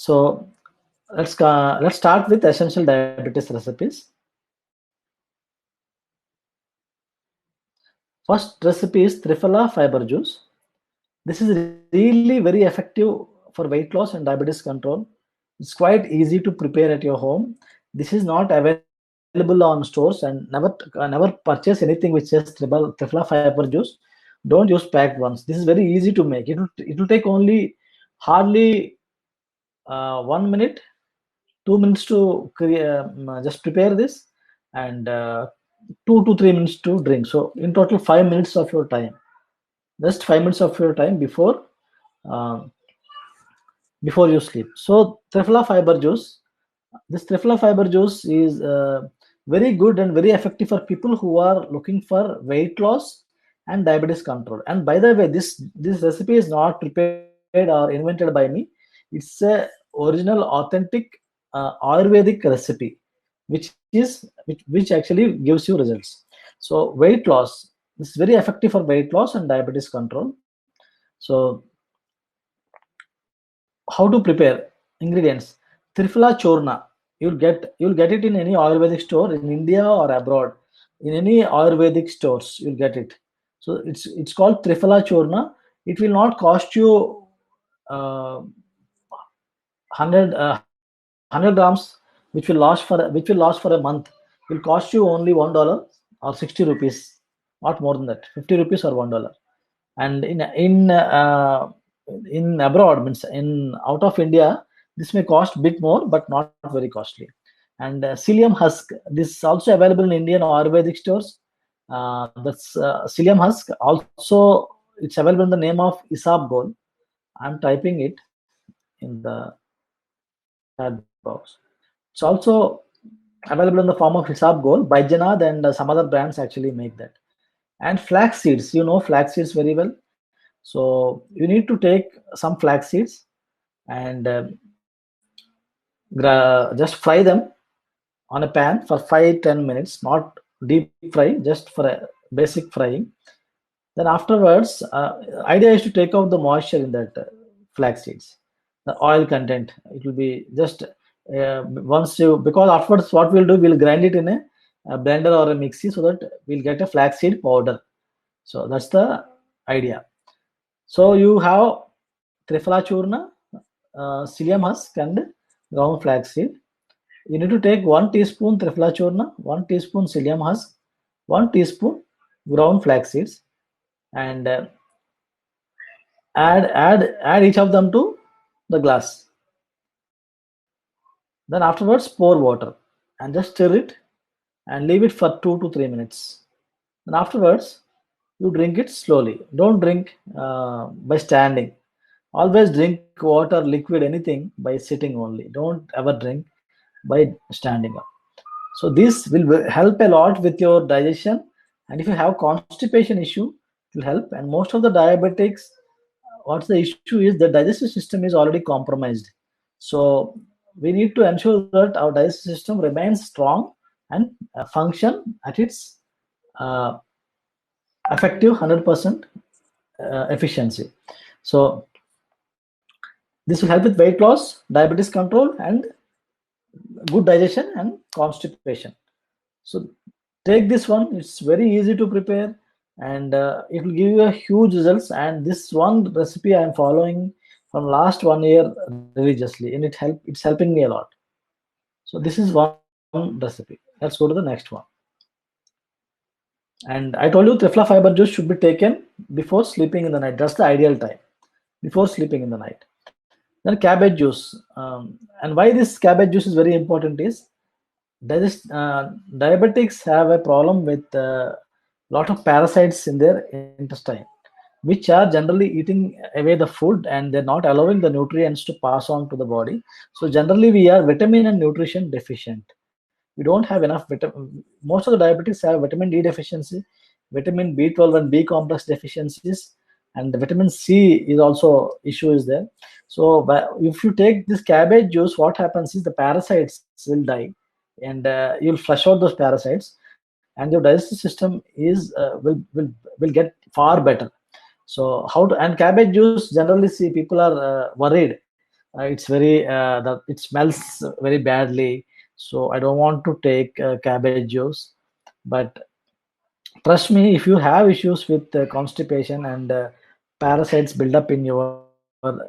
So let's start with essential diabetes recipes. First recipe is Triphala fiber juice. This is really very effective for weight loss and diabetes control. It's quite easy to prepare at your home. This is not available on stores, and never purchase anything which says Triphala fiber juice. Don't use packed ones. This is very easy to make. It will take only hardly 1 minute, 2 minutes to just prepare this, and 2 to 3 minutes to drink. So in total, 5 minutes of your time. Just 5 minutes of your time uh, before you sleep. So Triphala fiber juice. This Triphala fiber juice is very good and very effective for people who are looking for weight loss and diabetes control. And by the way, this recipe is not prepared or invented by me. It's a original, authentic Ayurvedic recipe, which actually gives you results. So weight loss, this is very effective for weight loss and diabetes control. So how to prepare ingredients: Triphala churna. You'll get it in any Ayurvedic store in India or abroad. In any Ayurvedic stores, you'll get it. So it's called Triphala churna. It will not cost you 100 grams, which will last for a month. Will cost you only $1 or 60 rupees, not more than that. 50 rupees or $1. And in abroad, means in out of India, this may cost bit more, but not very costly. And psyllium husk, this is also available in Indian Ayurvedic stores. That's psyllium husk. Also, it's available in the name of Isabgol. I'm typing it in the chat box. It's also available in the form of Hisabgol. Baidyanath and some other brands actually make that. And flax seeds, you know flax seeds very well. So you need to take some flax seeds and just fry them on a pan for 5-10 minutes, not deep fry, just for a basic frying. Then afterwards, idea is to take out the moisture in that flax seeds, the oil content. It will be just once you, because afterwards what we'll do, we'll grind it in a blender or a mixie so that we'll get a flaxseed powder. So that's the idea. So you have Triphala churna, psyllium husk, and ground flaxseed. You need to take 1 teaspoon Triphala churna, 1 teaspoon psyllium husk, 1 teaspoon ground flax seeds, and add each of them to the glass. Then afterwards pour water and just stir it and leave it for 2 to 3 minutes. Then afterwards you drink it slowly. Don't drink by standing. Always drink water, liquid, anything by sitting only. Don't ever drink by standing up. So this will help a lot with your digestion. And if you have constipation issue, it will help. And most of the diabetics, what's the issue is the digestive system is already compromised. So we need to ensure that our digestive system remains strong and function at its uh, effective 100% efficiency. So this will help with weight loss, diabetes control, and good digestion and constipation. So take this one. It's very easy to prepare, and it will give you a huge results. And this one recipe I am following from last 1 year religiously, and it's helping me a lot. So this is one recipe. Let's go to the next one. And I told you Triphala fiber juice should be taken before sleeping in the night. That's the ideal time, before sleeping in the night. Then cabbage juice. And why this cabbage juice is very important is diabetics have a problem with a lot of parasites in their intestine, which are generally eating away the food, and they're not allowing the nutrients to pass on to the body. So generally we are vitamin and nutrition deficient. We don't have enough vitamin. Most of the diabetics have vitamin D deficiency, vitamin B12 and B complex deficiencies, and the vitamin C is also issue is there. So if you take this cabbage juice, what happens is the parasites will die, and you'll flush out those parasites, and your digestive system is will get far better. So how to, and cabbage juice, generally see people are worried it's very that it smells very badly, so I don't want to take cabbage juice. But trust me, if you have issues with constipation and parasites build up in your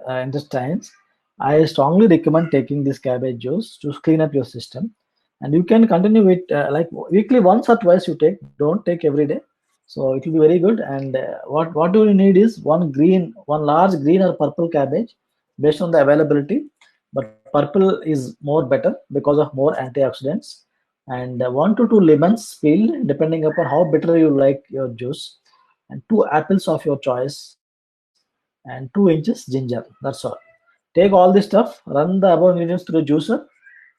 intestines, I strongly recommend taking this cabbage juice to clean up your system. And you can continue it like weekly, once or twice you take, don't take every day. So it will be very good. And what do you need is one large green or purple cabbage based on the availability. But purple is more better because of more antioxidants. And 1 to 2 lemons peeled, depending upon how bitter you like your juice, and 2 apples of your choice, and 2 inches ginger. That's all. Take all this stuff, run the above ingredients through a juicer,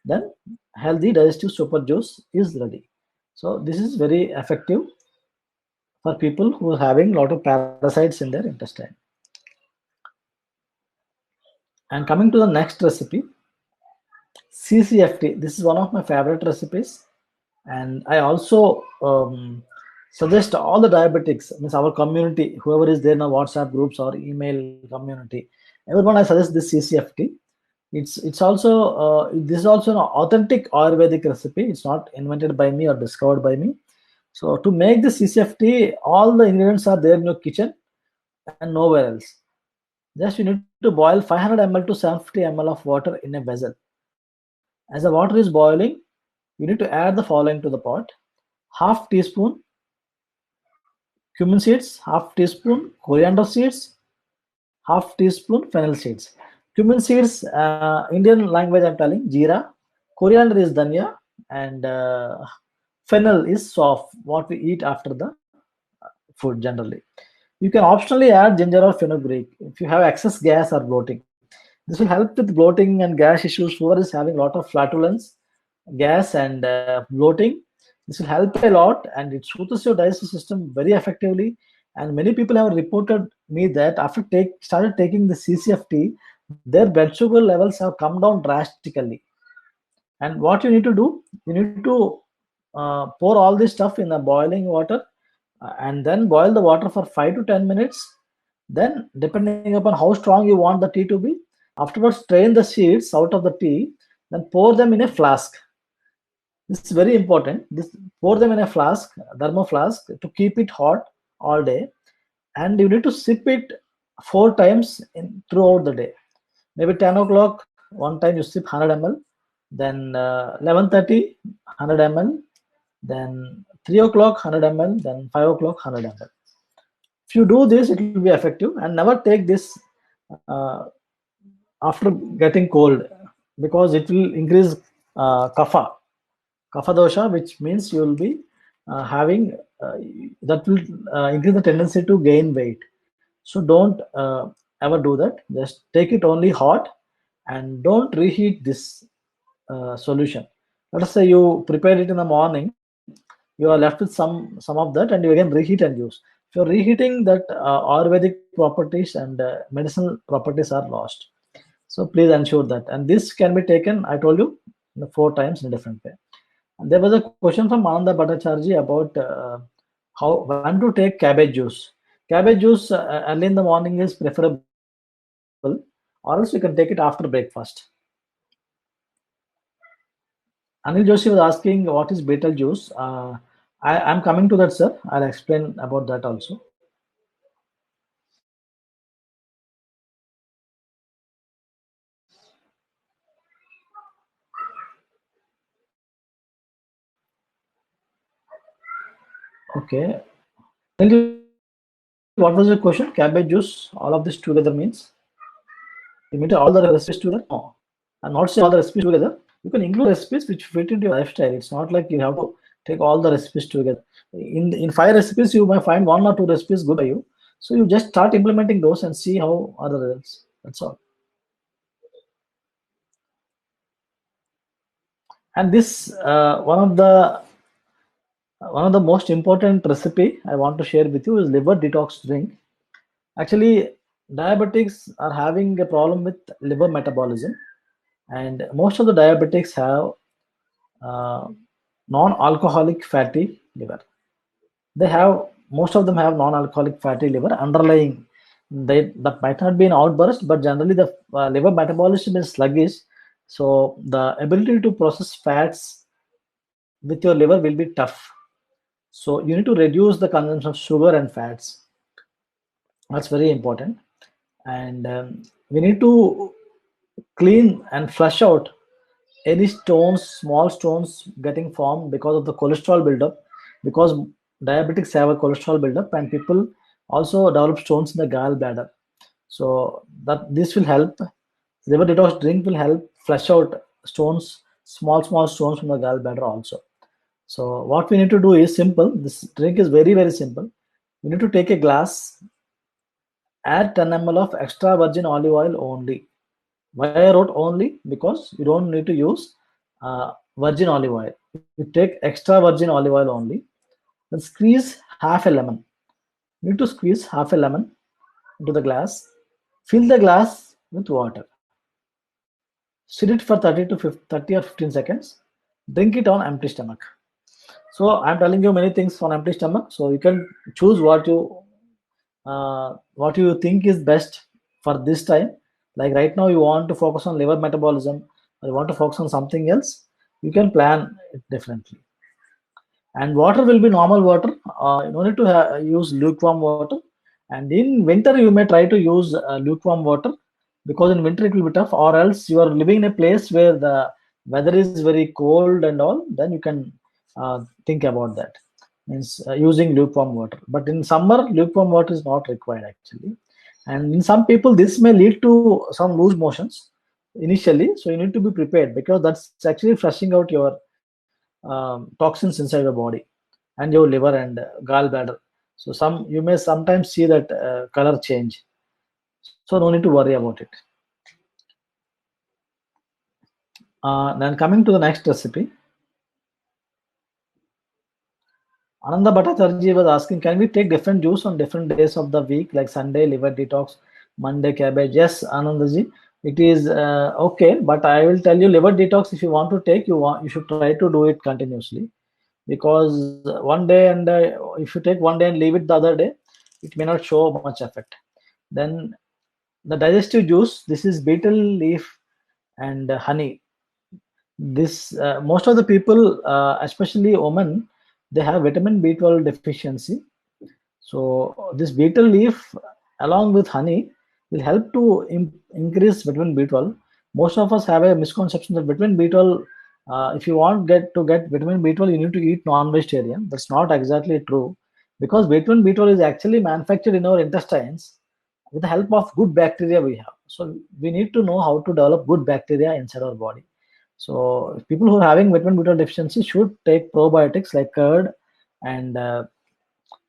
then healthy digestive super juice is ready. So this is very effective for people who are having a lot of parasites in their intestine. And coming to the next recipe, CCFT. This is one of my favorite recipes, and I also suggest all the diabetics, means our community, whoever is there in our WhatsApp groups or email community, everyone, I suggest this CCFT. It's also this is also an authentic Ayurvedic recipe. It's not invented by me or discovered by me. So to make the CCFT, all the ingredients are there in your kitchen and nowhere else. Just you need to boil 500 ml to 750 ml of water in a vessel. As the water is boiling, you need to add the following to the pot: half teaspoon cumin seeds, half teaspoon coriander seeds, half teaspoon fennel seeds. Cumin seeds, Indian language I'm telling, jeera. Coriander is dhania, and fennel is soft, what we eat after the food generally. You can optionally add ginger or fenugreek if you have excess gas or bloating. This will help with bloating and gas issues. Whoever is having a lot of flatulence, gas, and bloating, this will help a lot, and it soothes your digestive system very effectively. And many people have reported me that after started taking the CCFT, their blood sugar levels have come down drastically. And what you need to do, you need to pour all this stuff in the boiling water, and then boil the water for 5 to 10 minutes. Then, depending upon how strong you want the tea to be, afterwards strain the seeds out of the tea, then pour them in a flask. This is very important. This Pour them in a flask, thermo flask, to keep it hot all day, and you need to sip it 4 times throughout the day. Maybe 10 o'clock, one time you sip 100 ml, then 11:30 100 ml, then 3 o'clock 100 ml, then 5 o'clock 100 ml. If you do this, it will be effective. And never take this uh, after getting cold, because it will increase kapha dosha, which means you will be having that will increase the tendency to gain weight. So don't ever do that. Just take it only hot, and don't reheat this solution. Let us say you prepare it in the morning, you are left with some of that, and you again reheat and use. If you're reheating, that Ayurvedic properties and medicinal properties are lost. So please ensure that. And this can be taken, I told you, 4 times in a different way. And there was a question from Ananda Bhattacharji about how when to take cabbage juice. Cabbage juice early in the morning is preferable, or else you can take it after breakfast. Anil Joshi was asking what is betel juice. I'm coming to that, sir. I'll explain about that also. Okay. What was your question? Cabbage juice, all of this together means? You mean all the recipes together? No. I'm not saying all the recipes together. You can include recipes which fit into your lifestyle. It's not like you have to take all the recipes together. In 5 recipes, you might find 1 or 2 recipes good for you. So you just start implementing those and see how are the results. That's all. And this one of the most important recipe I want to share with you is liver detox drink. Actually, diabetics are having a problem with liver metabolism, and most of the diabetics have uh, non-alcoholic fatty liver. They have Most of them have non-alcoholic fatty liver underlying. that might not be an outburst, but generally the liver metabolism is sluggish. So the ability to process fats with your liver will be tough. So you need to reduce the consumption of sugar and fats. That's very important. And we need to clean and flush out any stones, small stones getting formed because of the cholesterol buildup. Because diabetics have a cholesterol buildup, and people also develop stones in the gallbladder. So that this will help. Liver detox drink will help flush out stones, small stones from the gallbladder also. So what we need to do is simple. This drink is very simple. We need to take a glass, add 10 ml of extra virgin olive oil only. Why I wrote only? Because you don't need to use virgin olive oil. You take extra virgin olive oil only. Then squeeze half a lemon. You need to squeeze half a lemon into the glass. Fill the glass with water. Stir it for 30 or 15 seconds. Drink it on empty stomach. So I'm telling you many things on empty stomach. So you can choose what you think is best for this time. Like right now, you want to focus on liver metabolism, or you want to focus on something else. You can plan it differently. And water will be normal water. You don't need to use lukewarm water. And in winter, you may try to use lukewarm water, because in winter it will be tough. Or else you are living in a place where the weather is very cold and all. Then you can think about that. Means using lukewarm water. But in summer, lukewarm water is not required actually. And in some people, this may lead to some loose motions initially. So you need to be prepared, because that's actually flushing out your toxins inside your body and your liver and gallbladder. So you may sometimes see that color change. So no need to worry about it. Then coming to the next recipe, Ananda Bhattacharjee was asking, can we take different juice on different days of the week, like Sunday liver detox, Monday cabbage? Yes, Anandaji, it is okay, but I will tell you, liver detox, if you want to take, you should try to do it continuously, because one day, and if you take one day and leave it the other day, it may not show much effect. Then the digestive juice, this is betel leaf and honey. This most of the people, especially women, they have vitamin B12 deficiency. So this betel leaf along with honey will help to increase vitamin B12. Most of us have a misconception that vitamin B12, if you want to get vitamin B12, you need to eat non-vegetarian. That's not exactly true, because vitamin B12 is actually manufactured in our intestines with the help of good bacteria we have. So we need to know how to develop good bacteria inside our body. So people who are having vitamin B12 deficiency should take probiotics like curd and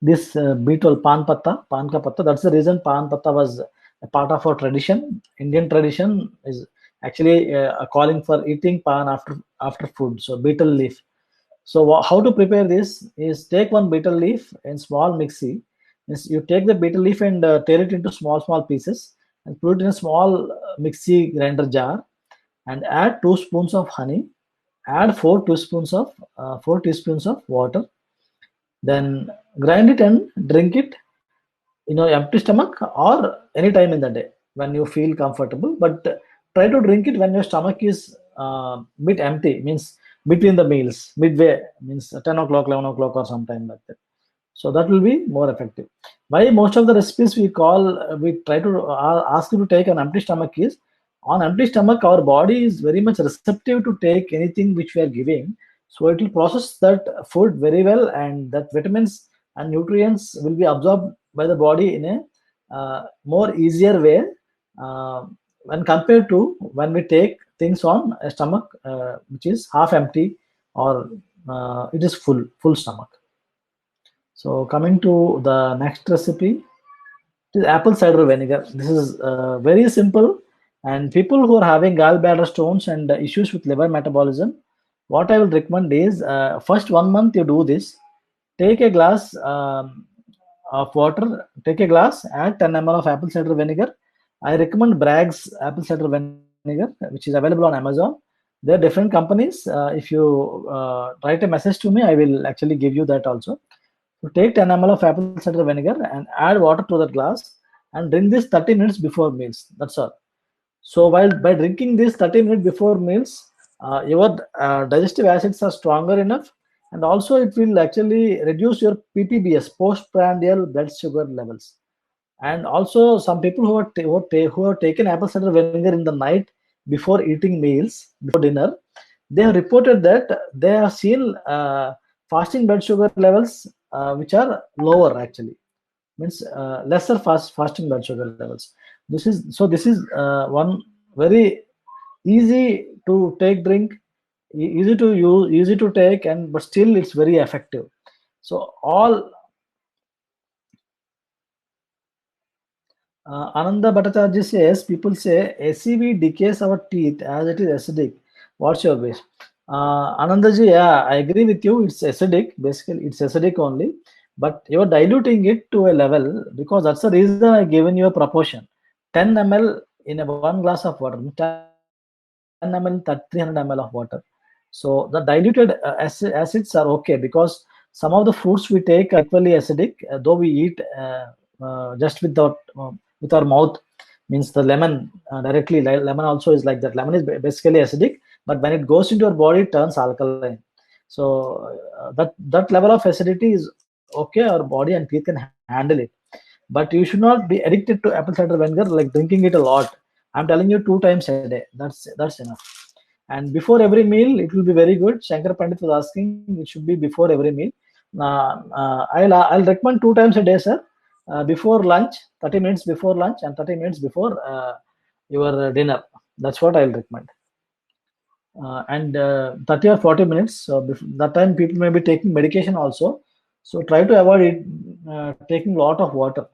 this B12 pan ka patta. That's the reason pan patta was a part of our tradition. Indian tradition is actually calling for eating pan after food. So betel leaf. So how to prepare this is, take one betel leaf in small mixie. Means you take the betel leaf and tear it into small pieces and put it in a small mixie grinder jar, and add 2 spoons of honey, add 4 teaspoons of water, then grind it and drink it in your empty stomach, or any time in the day when you feel comfortable. But try to drink it when your stomach is bit empty, means between the meals, midway, means 10 o'clock, 11 o'clock, or sometime like that. So that will be more effective. Why most of the recipes we try to ask you to take an empty stomach is, on empty stomach our body is very much receptive to take anything which we are giving. So it will process that food very well, and that vitamins and nutrients will be absorbed by the body in a more easier way, uh, when compared to when we take things on a stomach which is half empty, or it is full stomach. So coming to the next recipe, it is apple cider vinegar. This is very simple, and people who are having gallbladder stones and issues with liver metabolism, what I will recommend is, first 1 month you do this. Take a glass of water. Take a glass, add 10 ml of apple cider vinegar. I recommend Bragg's apple cider vinegar, which is available on Amazon. There are different companies. If you write a message to me, I will actually give you that also. So take 10 ml of apple cider vinegar and add water to that glass, and drink this 30 minutes before meals. That's all. So while by drinking this 30 minutes before meals, your digestive acids are stronger enough, and also it will actually reduce your PPBS, postprandial blood sugar levels. And also some people who have taken apple cider vinegar in the night before eating meals, before dinner, they have reported that they have seen fasting blood sugar levels which are lower actually, means lesser fasting blood sugar levels. This is one very easy to take drink, easy to use, easy to take, and but still it's very effective. So all Ananda Bhattacharya says people say ACV decays our teeth as it is acidic. What's your wish? Anandaji, yeah, I agree with you. It's acidic. Basically, it's acidic only, but you're diluting it to a level because that's the reason I given you a proportion. 10 ml in a one glass of water, 10 ml, 300 ml of water. So the diluted acids are okay because some of the fruits we take are equally acidic, though we eat just with our mouth, means the lemon directly. Lemon also is like that. Lemon is basically acidic, but when it goes into your body, it turns alkaline. So that level of acidity is okay. Our body and teeth can handle it, but you should not be addicted to apple cider vinegar, like drinking it a lot. I'm telling you 2 times a day. That's enough. And before every meal, it will be very good. Shankar Pandit was asking, it should be before every meal. I'll recommend 2 times a day, sir. Before lunch, 30 minutes before lunch, and 30 minutes before your dinner. That's what I'll recommend. And 30 or 40 minutes. So that time, people may be taking medication also. So try to avoid it, taking a lot of water.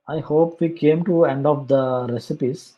I hope we came to end of the recipes.